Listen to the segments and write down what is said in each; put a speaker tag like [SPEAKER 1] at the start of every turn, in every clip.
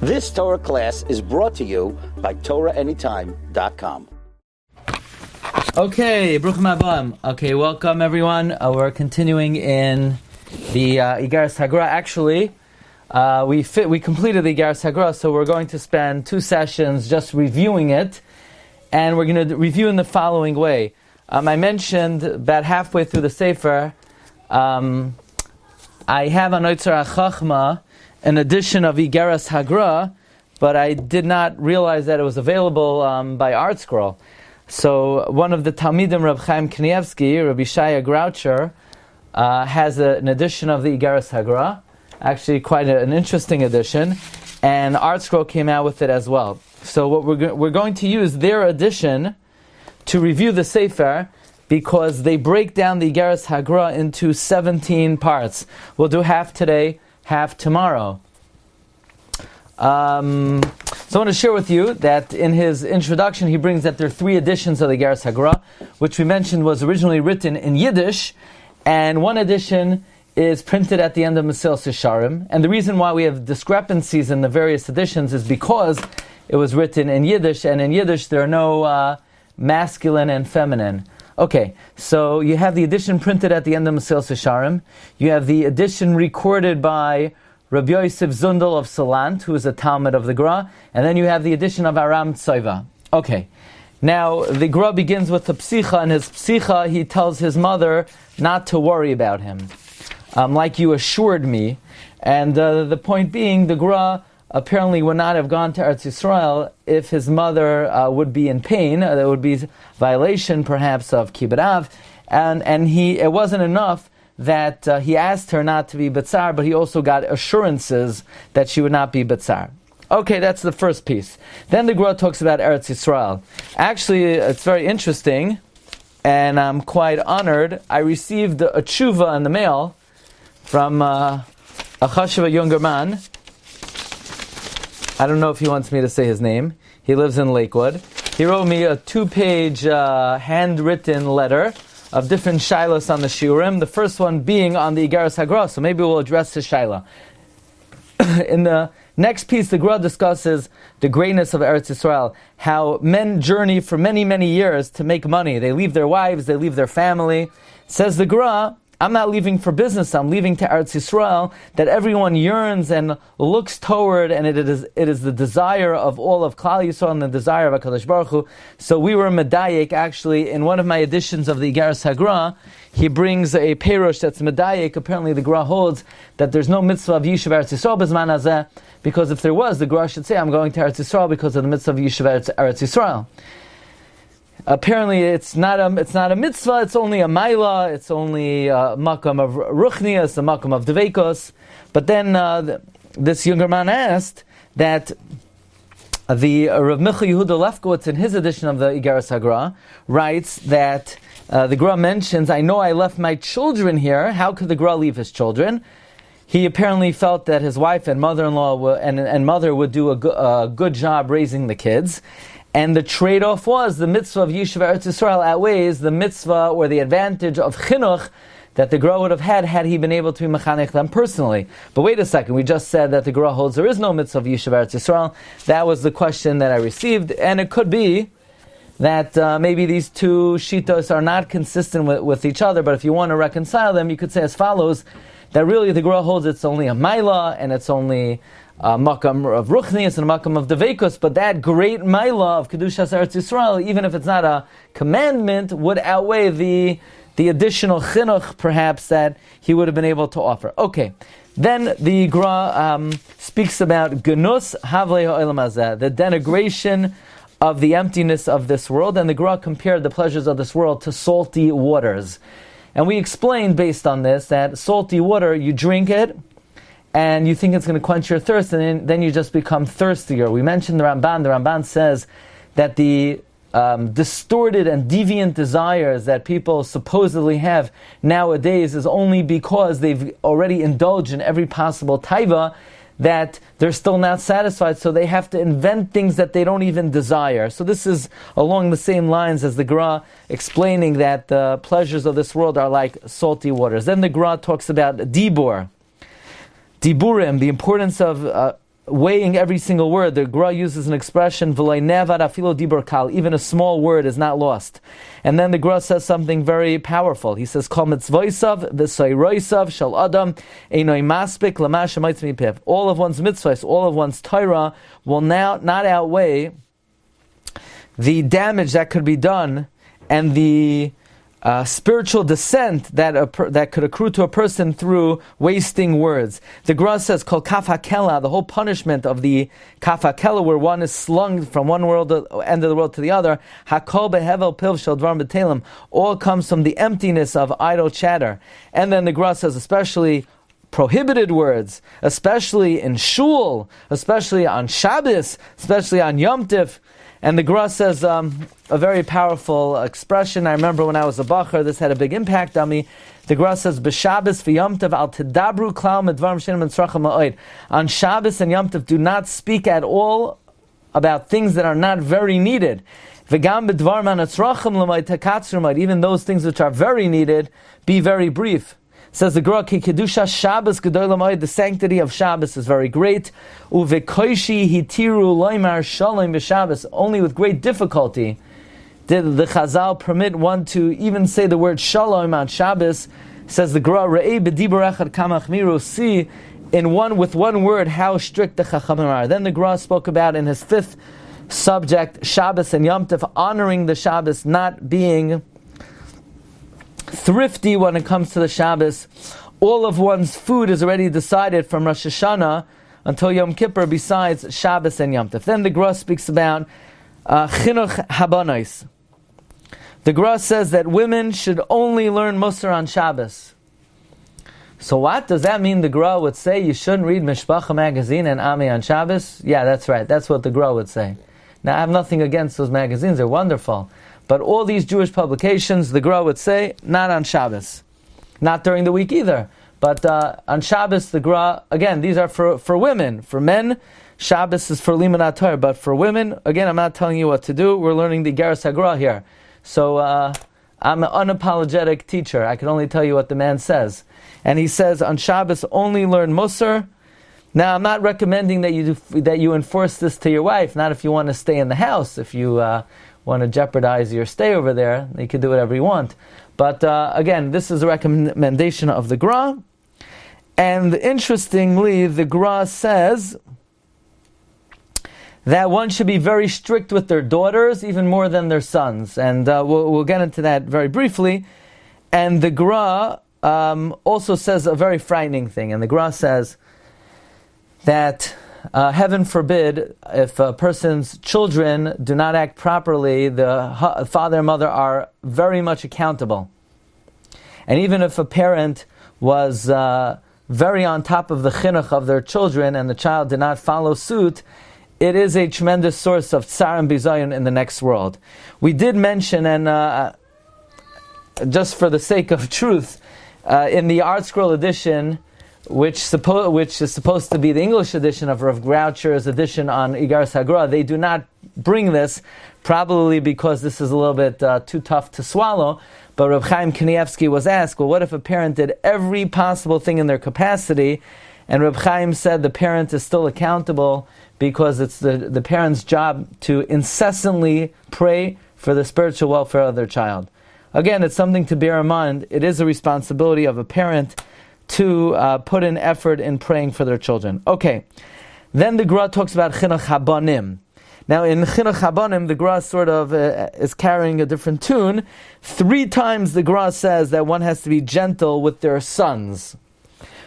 [SPEAKER 1] This Torah class is brought to you by TorahAnytime.com.
[SPEAKER 2] Okay, Bruchim Abam. Okay, welcome everyone. We're continuing in the Iggeres HaGra. Actually, we completed the Iggeres HaGra, so we're going to spend 2 sessions just reviewing it, and we're going to review in the following way. I mentioned about halfway through the Sefer, I have on Oitzer HaChachma an edition of Iggeres HaGra, but I did not realize that it was available by ArtScroll. So one of the Talmidim, Reb Chaim Knievsky, Rabbi Shaya Groucher, has an edition of the Iggeres HaGra, actually quite an interesting edition, and ArtScroll came out with it as well. So what we're going to use their edition to review the Sefer, because they break down the Iggeres HaGra into 17 parts. We'll do half today, half tomorrow. So I want to share with you that in his introduction he brings that there are 3 editions of the Iggeres HaGra, which we mentioned was originally written in Yiddish, and one edition is printed at the end of Mesilas Yesharim. And the reason why we have discrepancies in the various editions is because it was written in Yiddish, and in Yiddish there are no masculine and feminine. Okay, so you have the edition printed at the end of Mesilas Yesharim. You have the edition recorded by Rabbi Yosef Zundel of Salant, who is a Talmud of the Gra, and then you have the edition of Aram Tsoiva. Okay, now the Gra begins with the Psicha, and his Psicha, he tells his mother not to worry about him, like you assured me. And the point being, the Gra apparently would not have gone to Eretz Yisrael if his mother would be in pain. There would be violation, perhaps, of Kibbut Av, and it wasn't enough that he asked her not to be B'tzar, but he also got assurances that she would not be B'tzar. Okay, that's the first piece. Then the Gra talks about Eretz Yisrael. Actually, it's very interesting, and I'm quite honored. I received a tshuva in the mail from a chashuv, a younger man. I don't know if he wants me to say his name. He lives in Lakewood. He wrote me a 2-page handwritten letter of different shilas on the shiurim. The first one being on the Iggeres HaGra, so maybe we'll address his shaila. In the next piece, the Gra discusses the greatness of Eretz Yisrael, how men journey for many, many years to make money. They leave their wives, they leave their family. Says the Gra, I'm not leaving for business, I'm leaving to Eretz Yisrael, that everyone yearns and looks toward, and it is the desire of all of Klal Yisrael and the desire of HaKadosh Baruch Hu. So we were medayek, actually, in one of my editions of the Iggeres HaGra, he brings a perush that's medayek. Apparently the Gra holds that there's no mitzvah of Yishuv Eretz Yisrael b'zman hazeh, because if there was, the Gra should say, I'm going to Eretz Yisrael because of the mitzvah of Yishuv Eretz Yisrael. Apparently, it's not a mitzvah. It's only a maila. It's only a makam of ruchnias, a makam of devekos. But then this younger man asked that the Rav Micha Yehuda Lefkowitz, in his edition of the Iggeres HaGra, writes that the Gra mentions, "I know I left my children here. How could the Gra leave his children?" He apparently felt that his wife and mother-in-law and mother would do a good job raising the kids. And the trade-off was the mitzvah of Yishuv Eretz Yisrael outweighs the mitzvah or the advantage of chinuch that the Gra would have had he been able to be mechanech them personally. But wait a second, we just said that the Gra holds there is no mitzvah of Yishuv Eretz Yisrael. That was the question that I received, and it could be that maybe these 2 shitos are not consistent with each other, but if you want to reconcile them, you could say as follows, that really the Gra holds it's only a maila, and it's only makam of ruchnias and a makam of devekos, but that great maila of kedushas Eretz Yisrael, even if it's not a commandment, would outweigh the additional chinuch, perhaps, that he would have been able to offer. Okay, then the Gra speaks about genus havlei ha'olam hazeh, the denigration of the emptiness of this world, and the Gra compared the pleasures of this world to salty waters. And we explained, based on this, that salty water, you drink it, and you think it's going to quench your thirst, and then you just become thirstier. We mentioned the Ramban. The Ramban says that the distorted and deviant desires that people supposedly have nowadays is only because they've already indulged in every possible taiva, that they're still not satisfied, so they have to invent things that they don't even desire. So this is along the same lines as the Gra explaining that the pleasures of this world are like salty waters. Then the Gra talks about dibur, diburim, the importance of weighing every single word. The Gra uses an expression, "V'loi nevad afilo dibur kal," even a small word is not lost. And then the Gra says something very powerful. He says, "Kol mitzvoisav v'soiroisav shel adam einoi maspik lama shemaytz mipiv." All of one's mitzvahs, all of one's Torah will now not outweigh the damage that could be done and the spiritual descent that could accrue to a person through wasting words. The Gra says, "Kol kaf hakela," the whole punishment of the kaf hakela, where one is slung from one end of the world to the other. Hakol behevel piv shel dvar betelim, all comes from the emptiness of idle chatter. And then the Gra says, especially prohibited words, especially in shul, especially on Shabbos, especially on Yom Tif. And the Gra says a very powerful expression. I remember when I was a bacher, this had a big impact on me. The Gra says, "B'Shabbos v'Yom Tov al tedabru klal medvarim she'enim tzrachim ha'od." On Shabbos and Yom Tov, do not speak at all about things that are not very needed. V'gam b'dvarim ha'netzrachim l'mod takatzru mod. Even those things which are very needed, be very brief. Says the Gra, "Ki kedusha Shabbos gedol l'moed," the sanctity of Shabbos is very great. Uvekoishi hitiru loymar shalom b'Shabbos. Only with great difficulty did the Chazal permit one to even say the word shalom on Shabbos. Says the Gra, "Re'ei b'dibur echad kamach miru." See with one word how strict the Chachamim are. Then the Gra spoke about in his fifth subject, Shabbos and Yom Tov, honoring the Shabbos, not being thrifty when it comes to the Shabbos. All of one's food is already decided from Rosh Hashanah until Yom Kippur, besides Shabbos and Yom Tov. Then the Gra speaks about chinuch habanos. The Gra says that women should only learn Musar on Shabbos. So what? Does that mean the Gra would say you shouldn't read Mishpacha magazine and Ami on Shabbos? Yeah, that's right. That's what the Gra would say. Now, I have nothing against those magazines. They're wonderful. But all these Jewish publications, the Gra would say, not on Shabbos. Not during the week either. But on Shabbos, the Gra, again, these are for women. For men, Shabbos is for Limanat Torah. But for women, again, I'm not telling you what to do. We're learning the Iggeres HaGra here. So I'm an unapologetic teacher. I can only tell you what the man says. And he says, on Shabbos, only learn Musar. Now, I'm not recommending that you enforce this to your wife. Not if you want to stay in the house. If you want to jeopardize your stay over there, you can do whatever you want. But again, this is a recommendation of the Gra. And interestingly, the Gra says that one should be very strict with their daughters, even more than their sons. And we'll get into that very briefly. And the Gra also says a very frightening thing. And the Gra says that heaven forbid, if a person's children do not act properly, the father and mother are very much accountable. And even if a parent was very on top of the chinuch of their children and the child did not follow suit, it is a tremendous source of tsar and bizayon in the next world. We did mention, and just for the sake of truth, in the Art Scroll edition, which is supposed to be the English edition of Rav Groucher's edition on Iggeres HaGra, they do not bring this, probably because this is a little bit too tough to swallow. But Reb Chaim Kanievsky was asked, well, what if a parent did every possible thing in their capacity? And Reb Chaim said the parent is still accountable because it's the parent's job to incessantly pray for the spiritual welfare of their child. Again, it's something to bear in mind. It is a responsibility of a parent to put in effort in praying for their children. Okay, then the Gra talks about chinuch habanim. Now in chinuch habanim, the Gra sort of is carrying a different tune. 3 times the Gra says that one has to be gentle with their sons.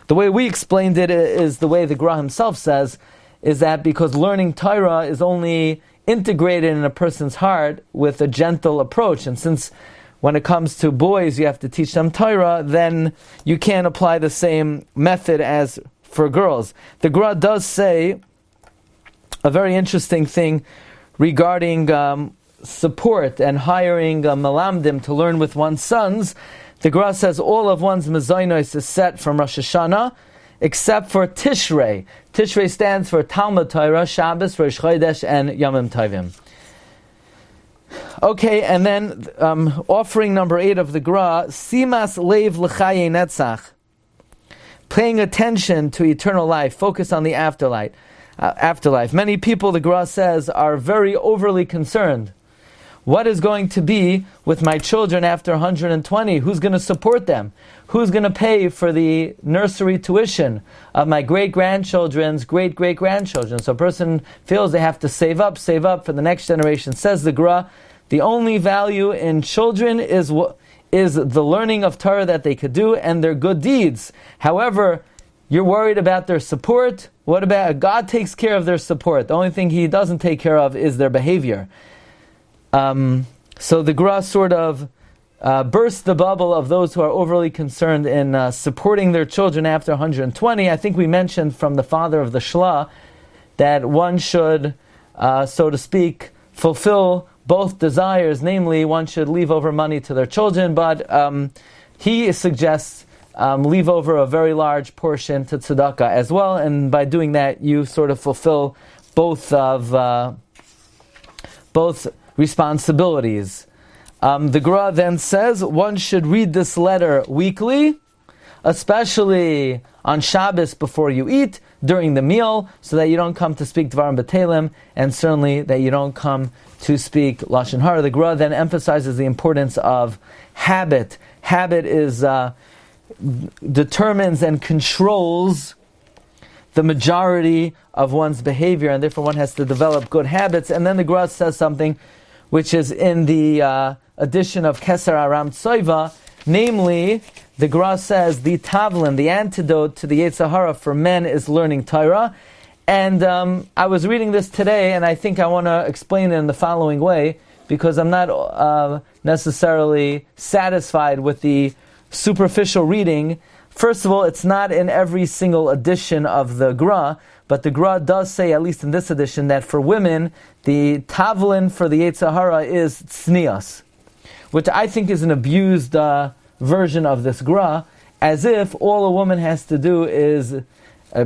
[SPEAKER 2] The way we explained it is the way the Gra himself says, is that because learning Torah is only integrated in a person's heart with a gentle approach, and since when it comes to boys, you have to teach them Torah, then you can't apply the same method as for girls. The Gra does say a very interesting thing regarding support and hiring malamdim to learn with one's sons. The Gra says all of one's mezainos is set from Rosh Hashanah, except for Tishrei. Tishrei stands for Talmud Torah, Shabbos, Rosh Chodesh, and Yomim Tovim. Okay, and then offering number 8 of the Gra, Simas Leiv L'chaye Netzach, paying attention to eternal life, focus on the afterlife. afterlife. Many people, the Gra says, are very overly concerned. What is going to be with my children after 120? Who's going to support them? Who's going to pay for the nursery tuition of my great-grandchildren's great-great-grandchildren? So a person feels they have to save up for the next generation. Says the Gra, the only value in children is the learning of Torah that they could do and their good deeds. However, you're worried about their support. What about God takes care of their support? The only thing He doesn't take care of is their behavior. So the Gra sort of bursts the bubble of those who are overly concerned in supporting their children after 120. I think we mentioned from the father of the Shla that one should, so to speak, fulfill both desires, namely one should leave over money to their children, but he suggests leave over a very large portion to tzedakah as well, and by doing that you sort of fulfill both responsibilities. The Gra then says one should read this letter weekly, especially on Shabbos before you eat, during the meal, so that you don't come to speak Dvarim B'Telem, and certainly that you don't come to speak Lashon Hara. The Gra then emphasizes the importance of habit. Habit is determines and controls the majority of one's behavior, and therefore one has to develop good habits. And then the Gra says something which is in the edition of Keser Aram Tsoiva, namely, the Gra says the tavlin, the antidote to the Yetzer Hara for men is learning Torah. And I was reading this today, and I think I want to explain it in the following way, because I'm not necessarily satisfied with the superficial reading. First of all, it's not in every single edition of the Gra, but the Gra does say, at least in this edition, that for women, the tavlin for the Yetzer Hara is tznias, which I think is an abused version of this Gra, as if all a woman has to do is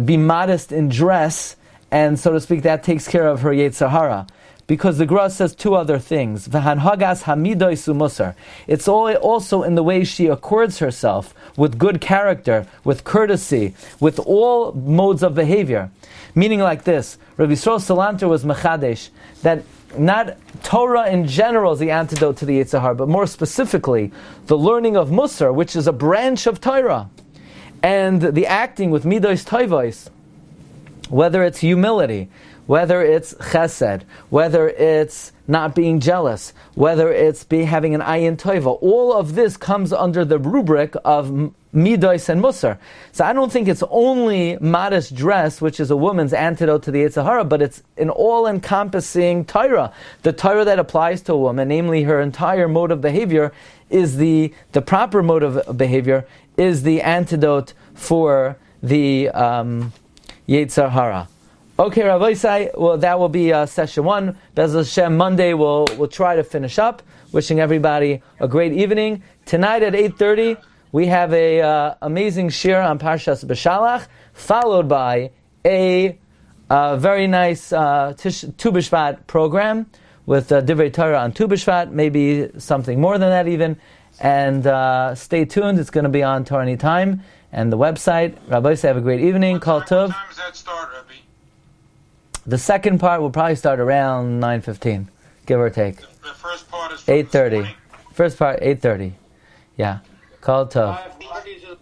[SPEAKER 2] be modest in dress, and so to speak, that takes care of her Yetzer Hara. Because the Gra says two other things. V'hanhagas hamidois umusar. It's also in the way she accords herself with good character, with courtesy, with all modes of behavior. Meaning like this, Rabbi Yisrael Salanter was mechadesh, that not Torah in general is the antidote to the Yetzer Hara, but more specifically, the learning of Musar, which is a branch of Torah, and the acting with midos toivos, whether it's humility, whether it's chesed, whether it's not being jealous, whether it's having an ayin toiva, all of this comes under the rubric of midos and musar. So I don't think it's only modest dress, which is a woman's antidote to the Yetzer Hara, but it's an all-encompassing Torah. The Torah that applies to a woman, namely her entire mode of behavior, is the proper mode of behavior, is the antidote for the Yetzer Hara. Okay, Rabbi Isai, well, that will be session 1. Bez Hashem, Monday we'll try to finish up. Wishing everybody a great evening. Tonight at 8:30, we have a amazing shir on Parshas B'Shalach, followed by a very nice Tu B'Shvat program with Divrei Torah on Tu B'Shvat, maybe something more than that even. And stay tuned, it's going to be on Torah Anytime and the website. Rabbi Isai, have a great evening. Kol Tov.
[SPEAKER 3] What time does that start, Rabbi?
[SPEAKER 2] The second part will probably start around 9:15, give or take.
[SPEAKER 3] The first part is
[SPEAKER 2] 8:30. First part, 8:30. Yeah. Kol Tov.
[SPEAKER 4] 5:30 is a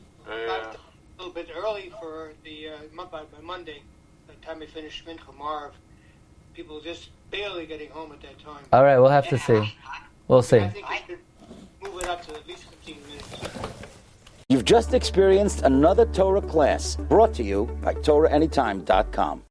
[SPEAKER 4] little bit early for the by Monday. By the time we finish Mincha Marv, people just barely getting home at that time.
[SPEAKER 2] All right, we'll have to see. We'll see.
[SPEAKER 4] I think we should move it up to at least 15 minutes.
[SPEAKER 1] You've just experienced another Torah class brought to you by TorahAnytime.com.